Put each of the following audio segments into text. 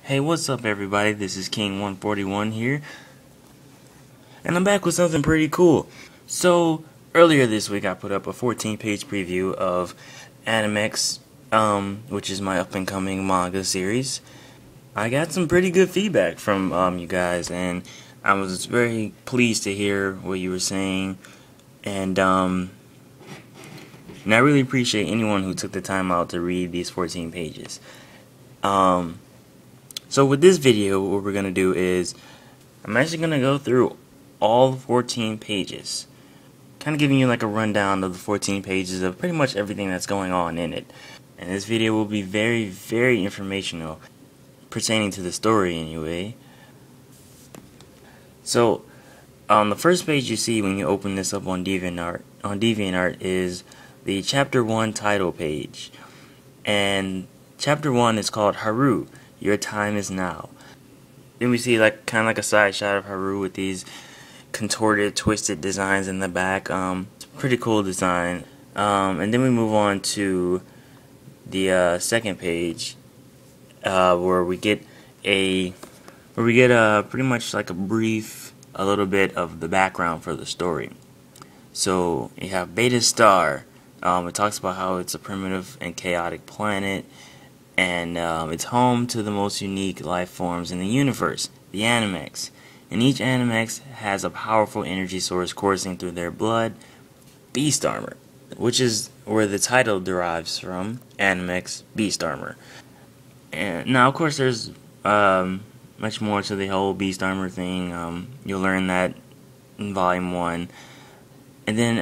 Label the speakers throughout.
Speaker 1: Hey, what's up everybody? This is King141 here, and I'm back with something pretty cool. So, earlier this week I put up a 14-page preview of Anamex, which is my up-and-coming manga series. I got some pretty good feedback from you guys, and I was very pleased to hear what you were saying, and I really appreciate anyone who took the time out to read these 14 pages. So with this video, what we're going to do is, I'm actually going to go through all 14 pages. Kind of giving you like a rundown of the 14 pages of pretty much everything that's going on in it. And this video will be very, very informational, pertaining to the story anyway. So, the first page you see when you open this up on DeviantArt is the Chapter 1 title page. And Chapter 1 is called Haru, Your Time Is Now. Then we see kind of like a side shot of Haru with these contorted, twisted designs in the back. It's a pretty cool design. And then we move on to the second page, where we get pretty much like a little bit of the background for the story. So you have Beta Star. It talks about how it's a primitive and chaotic planet, and it's home to the most unique life forms in the universe, the Anamex. And each Anamex has a powerful energy source coursing through their blood, beast armor, which is where the title derives from, Anamex Beast Armor. And now, of course, there's much more to the whole beast armor thing. You'll learn that in Volume 1. And then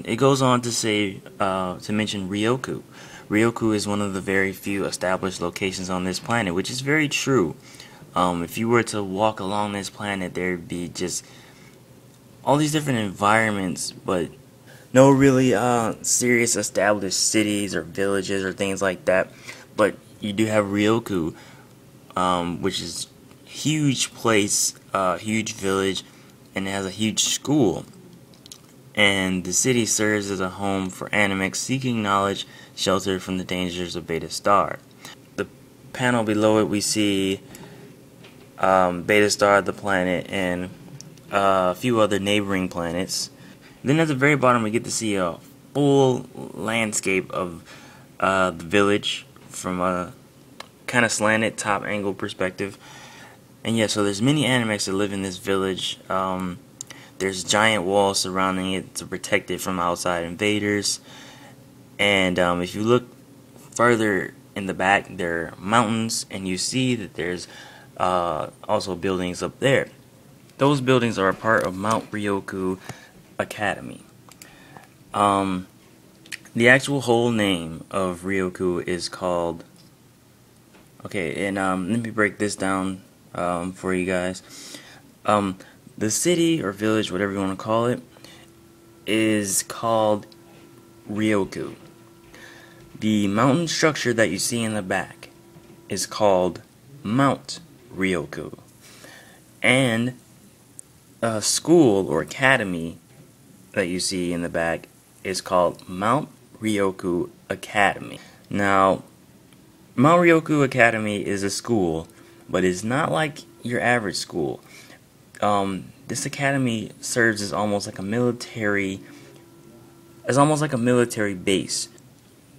Speaker 1: it goes on to say, to mention Ryoku. Ryoku is one of the very few established locations on this planet, which is very true. If you were to walk along this planet, there'd be just all these different environments, but no really serious established cities or villages or things like that. But you do have Ryoku, which is a huge place, huge village, and it has a huge school. And the city serves as a home for Anamex seeking knowledge, sheltered from the dangers of Beta Star. The panel below it, we see Beta Star, the planet, and a few other neighboring planets. Then at the very bottom, we get to see a full landscape of the village from a kind of slanted top angle perspective. And yeah, so there's many Anamex that live in this village. There's giant walls surrounding it to protect it from outside invaders. And if you look further in the back, there are mountains, and you see that there's also buildings up there. Those buildings are a part of Mount Ryoku Academy. The actual whole name of Ryoku is called... Okay, and let me break this down for you guys. The city or village, whatever you want to call it, is called Ryoku. The mountain structure that you see in the back is called Mount Ryoku. And a school or academy that you see in the back is called Mount Ryoku Academy. Now, Mount Ryoku Academy is a school, but it's not like your average school. This academy serves as almost like a military base.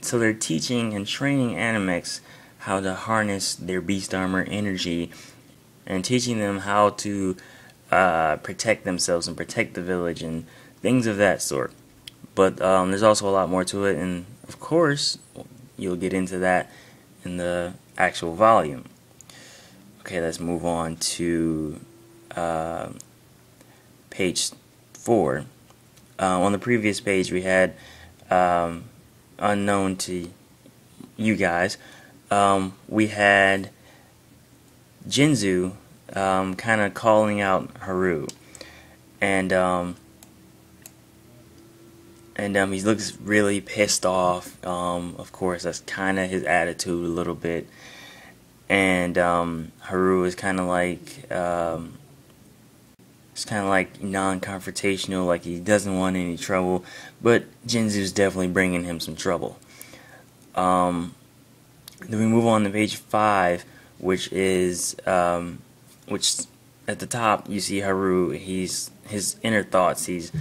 Speaker 1: So they're teaching and training Anamex how to harness their beast armor energy, and teaching them how to protect themselves and protect the village and things of that sort. But there's also a lot more to it, and of course you'll get into that in the actual volume. Okay, let's move on to page 4. On the previous page we had, unknown to you guys, we had Jinzu kind of calling out Haru, and he looks really pissed off. Of course, that's kind of his attitude a little bit. And Haru is kind of like non-confrontational, like he doesn't want any trouble, but Jinzu's definitely bringing him some trouble. Then we move on to page 5, which is which at the top you see Haru. He's his inner thoughts. He's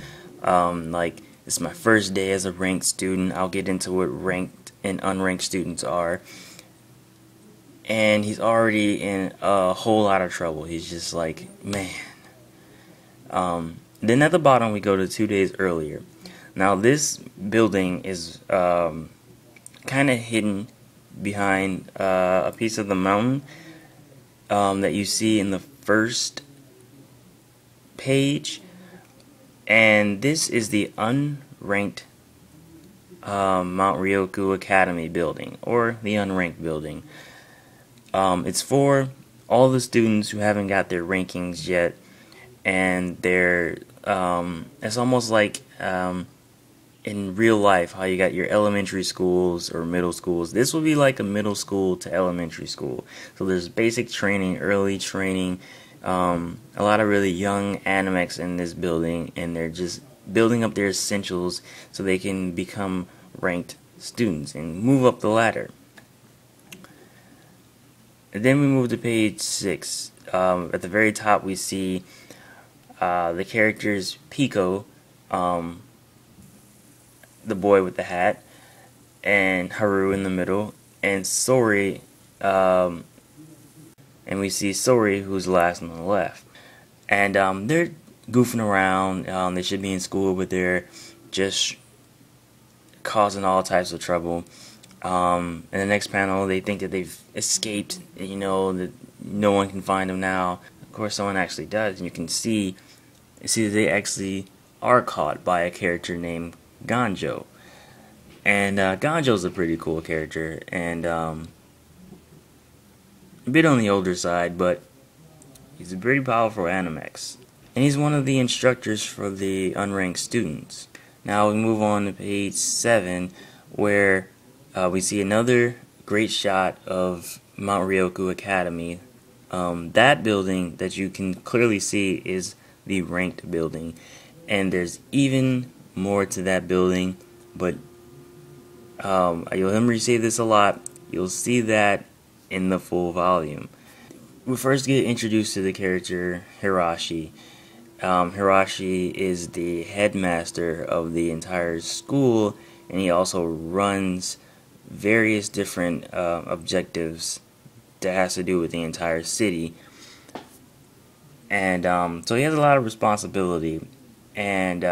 Speaker 1: like, it's my first day as a ranked student. I'll get into what ranked and unranked students are. And he's already in a whole lot of trouble. He's just like, man. Then at the bottom we go to 2 days earlier. Now this building is kind of hidden behind a piece of the mountain that you see in the first page. And this is the unranked Mount Ryoku Academy building, or the unranked building. It's for all the students who haven't got their rankings yet, and they're it's almost like in real life how you got your elementary schools or middle schools. This will be like a middle school to elementary school. So there's basic training, early training, a lot of really young Anamex in this building, and they're just building up their essentials so they can become ranked students and move up the ladder. And then we move to page 6. At the very top we see the characters Pico, the boy with the hat, and Haru in the middle, and Sori, and we see Sori, who's last on the left. And they're goofing around. They should be in school, but they're just causing all types of trouble. In the next panel, they think that they've escaped, that no one can find them now. Of course, someone actually does, and you can see that they actually are caught by a character named Ganjo. And Ganjo's a pretty cool character, and a bit on the older side, but he's a pretty powerful Anamex. And he's one of the instructors for the unranked students. Now we move on to page 7, where we see another great shot of Mount Ryoku Academy. That building that you can clearly see is the ranked building, and there's even more to that building, but you'll hear me say this a lot. You'll see that in the full volume. We first get introduced to the character Hirashi. Hirashi is the headmaster of the entire school, and he also runs various different objectives that has to do with the entire city. And so he has a lot of responsibility, and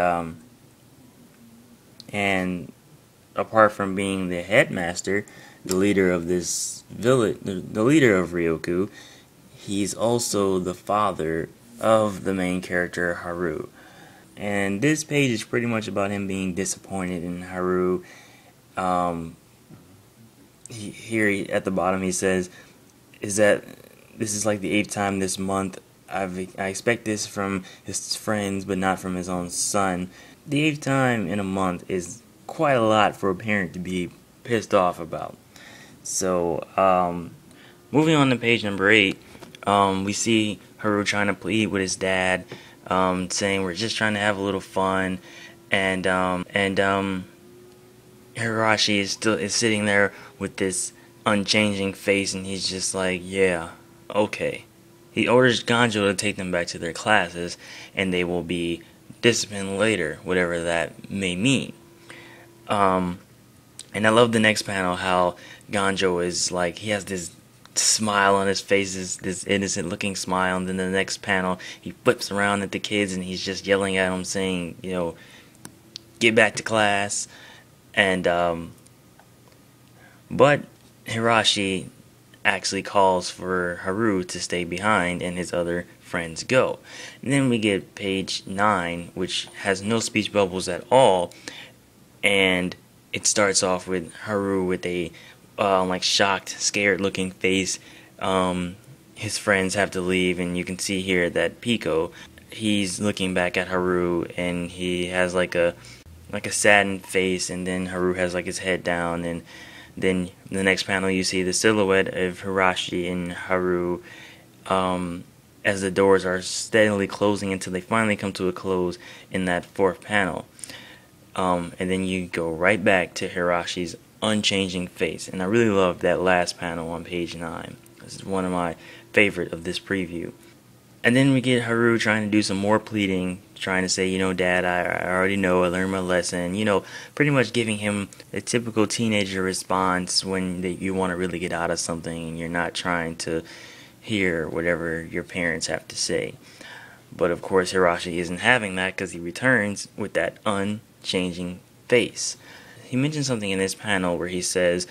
Speaker 1: apart from being the headmaster, the leader of this village, the leader of Ryoku, he's also the father of the main character Haru. And this page is pretty much about him being disappointed in Haru. Here at the bottom he says, this is like the 8th time this month. I expect this from his friends, but not from his own son. The 8th time in a month is quite a lot for a parent to be pissed off about. So, moving on to page number 8, we see Haru trying to plead with his dad, saying we're just trying to have a little fun, and Hirashi is sitting there with this unchanging face, and he's just like, yeah, okay. He orders Ganjo to take them back to their classes, and they will be disciplined later, whatever that may mean. And I love the next panel, how Ganjo is like, he has this smile on his face, this innocent looking smile, and then the next panel he flips around at the kids and he's just yelling at them, saying, get back to class. And but Hirashi actually calls for Haru to stay behind, and his other friends go. And then we get page 9, which has no speech bubbles at all, and it starts off with Haru with a shocked, scared looking face. His friends have to leave, and you can see here that Pico, he's looking back at Haru, and he has like a saddened face, and then Haru has like his head down, and then the next panel you see the silhouette of Hirashi and Haru as the doors are steadily closing until they finally come to a close in that 4th panel. And then you go right back to Hirashi's unchanging face, and I really love that last panel on page 9. This is one of my favorite of this preview. And then we get Haru trying to do some more pleading, trying to say, Dad, I already know, I learned my lesson. Pretty much giving him a typical teenager response when you want to really get out of something and you're not trying to hear whatever your parents have to say. But of course, Hiroshi isn't having that because he returns with that unchanging face. He mentions something in this panel where he says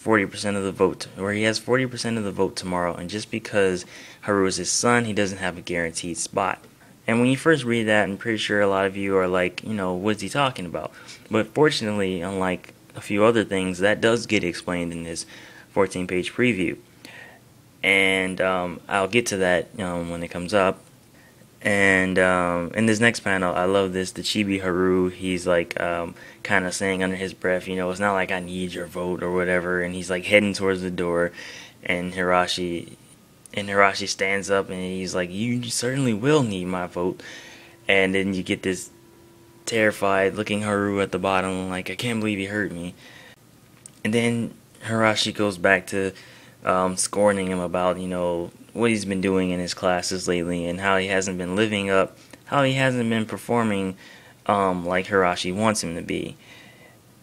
Speaker 1: 40% of the vote, where he has 40% of the vote tomorrow, and just because Haru is his son, he doesn't have a guaranteed spot. And when you first read that, I'm pretty sure a lot of you are like, what's he talking about? But fortunately, unlike a few other things, that does get explained in this 14-page preview. And I'll get to that when it comes up. And in this next panel, I love this. The Chibi Haru, he's like kind of saying under his breath, it's not like I need your vote or whatever. And he's like heading towards the door, and Hiroshi stands up and he's like, you certainly will need my vote. And then you get this terrified looking Haru at the bottom, like, I can't believe he hurt me. And then Hiroshi goes back to scorning him about, what he's been doing in his classes lately and how he hasn't been living up, how he hasn't been performing like Hiroshi wants him to be.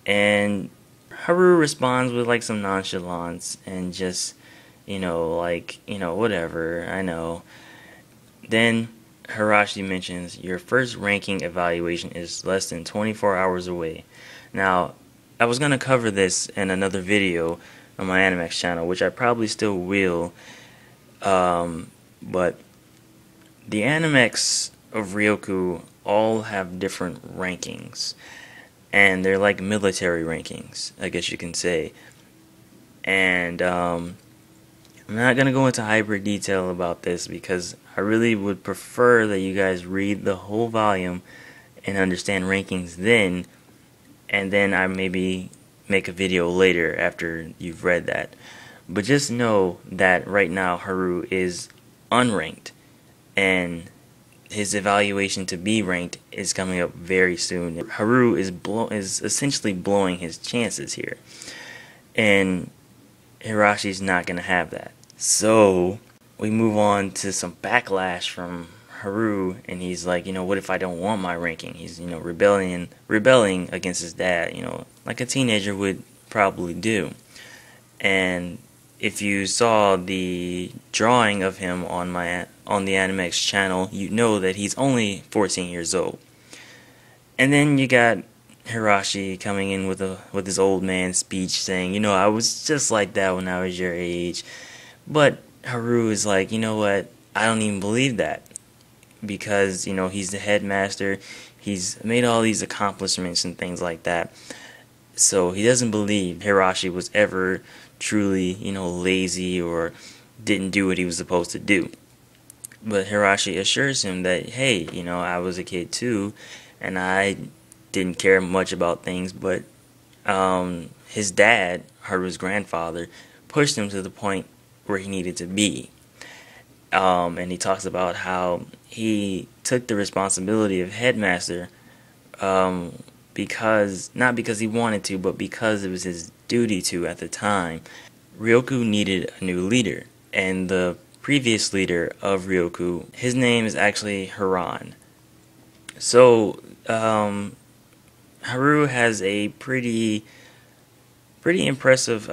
Speaker 1: And Haru responds with like some nonchalance and just, whatever, I know. Then Hiroshi mentions your first ranking evaluation is less than 24 hours away. Now, I was going to cover this in another video on my Anamex channel, which I probably still will. But the Anamex of Ryoku all have different rankings, and they're like military rankings, I guess you can say. And I'm not gonna go into hyper detail about this because I really would prefer that you guys read the whole volume and understand rankings then, and then I maybe make a video later after you've read that. But just know that right now Haru is unranked, and his evaluation to be ranked is coming up very soon. Haru is essentially blowing his chances here, and Hiroshi's not going to have that. So we move on to some backlash from Haru, and he's like, what if I don't want my ranking? He's, rebelling against his dad, like a teenager would probably do. And if you saw the drawing of him on the Anamex channel, you know that he's only 14 years old. And then you got Hiroshi coming in with his old man speech saying, I was just like that when I was your age. But Haru is like, what? I don't even believe that. Because, he's the headmaster. He's made all these accomplishments and things like that. So he doesn't believe Hiroshi was ever truly, lazy or didn't do what he was supposed to do. But Hiroshi assures him that, hey, I was a kid too, and I didn't care much about things, but his dad, Haru's grandfather, pushed him to the point where he needed to be. And he talks about how he took the responsibility of headmaster because, not because he wanted to, but because it was his duty to at the time. Ryoku needed a new leader, and the previous leader of Ryoku, his name is actually Haran. So Haru has a pretty impressive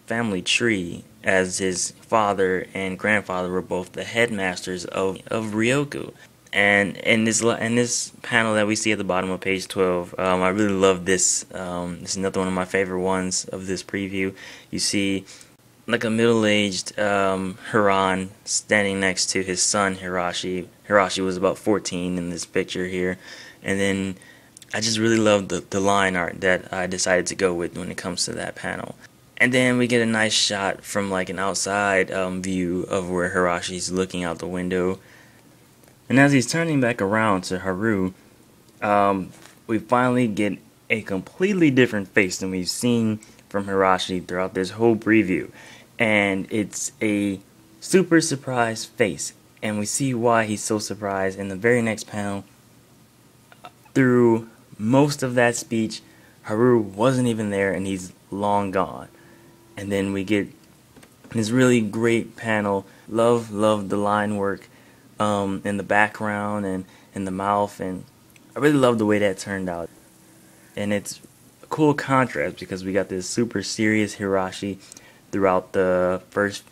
Speaker 1: family tree, as his father and grandfather were both the headmasters of Ryoku. And in this panel that we see at the bottom of page 12, I really love this. This is another one of my favorite ones of this preview. You see like a middle-aged Haran standing next to his son Hiroshi. Hiroshi was about 14 in this picture here. And then I just really love the line art that I decided to go with when it comes to that panel. And then we get a nice shot from like an outside view of where Hiroshi's looking out the window. And as he's turning back around to Haru, we finally get a completely different face than we've seen from Hiroshi throughout this whole preview. And it's a super surprised face. And we see why he's so surprised in the very next panel. Through most of that speech, Haru wasn't even there and he's long gone. And then we get This really great panel. Love the line work in the background and in the mouth, and I really love the way that turned out. And it's a cool contrast because we got this super serious Hirashi throughout the first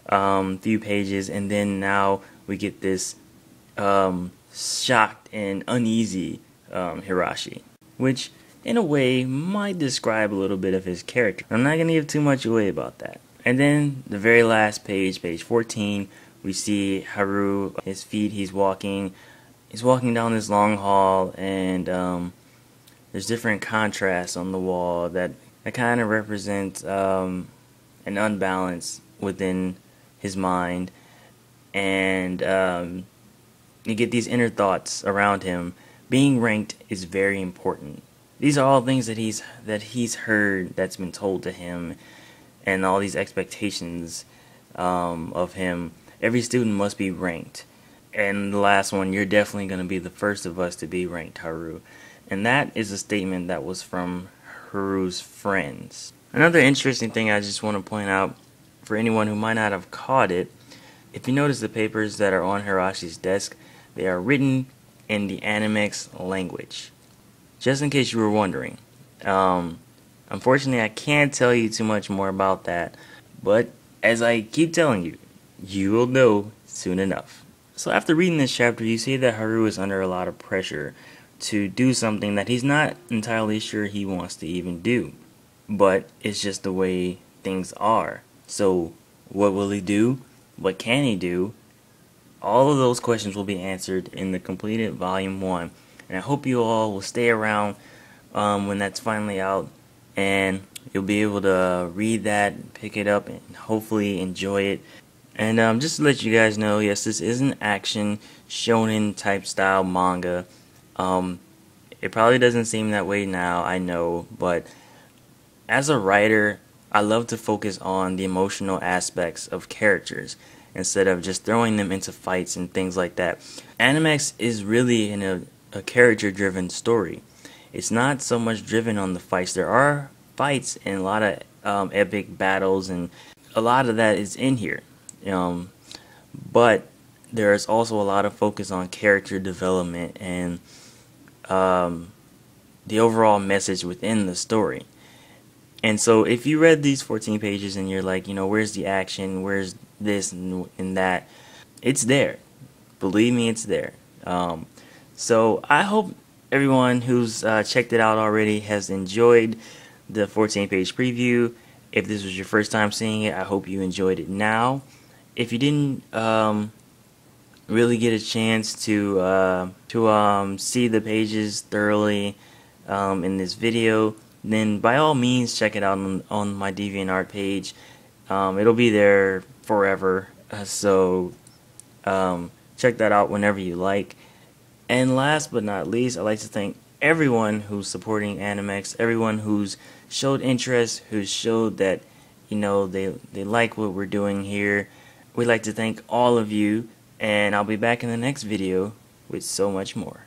Speaker 1: few pages, and then now we get this shocked and uneasy Hirashi, which in a way might describe a little bit of his character. I'm not going to give too much away about that. And then the very last page, page 14, we see Haru, his feet, he's walking down this long hall, and there's different contrasts on the wall that kind of represent an unbalance within his mind, and you get these inner thoughts around him. Being ranked is very important. These are all things that he's heard, that's been told to him, and all these expectations of him. Every student must be ranked. And the last one, you're definitely going to be the first of us to be ranked, Haru. And that is a statement that was from Haru's friends. Another interesting thing I just want to point out for anyone who might not have caught it, if you notice the papers that are on Hirashi's desk, they are written in the Anamex language. Just in case you were wondering. Unfortunately, I can't tell you too much more about that, but as I keep telling you, you will know soon enough. So after reading this chapter, you see that Haru is under a lot of pressure to do something that he's not entirely sure he wants to even do, but it's just the way things are. So what will he do? What can he do? All of those questions will be answered in the completed volume 1, and I hope you all will stay around when that's finally out, and you'll be able to read that, pick it up, and hopefully enjoy it. And just to let you guys know, yes, this is an action shonen type style manga. It probably doesn't seem that way now, I know, but as a writer, I love to focus on the emotional aspects of characters instead of just throwing them into fights and things like that. Anamex is really in a character-driven story. It's not so much driven on the fights. There are fights and a lot of epic battles, and a lot of that is in here. But there is also a lot of focus on character development and the overall message within the story. And so if you read these 14 pages and you're like, where's the action, where's this and that, it's there. Believe me, it's there. So I hope everyone who's checked it out already has enjoyed the 14-page preview. If this was your first time seeing it, I hope you enjoyed it now. If you didn't really get a chance to see the pages thoroughly in this video, then by all means check it out on my DeviantArt page. It'll be there forever, so check that out whenever you like. And last but not least, I'd like to thank everyone who's supporting Anamex, everyone who's showed interest, who's showed that they like what we're doing here. We'd like to thank all of you, and I'll be back in the next video with so much more.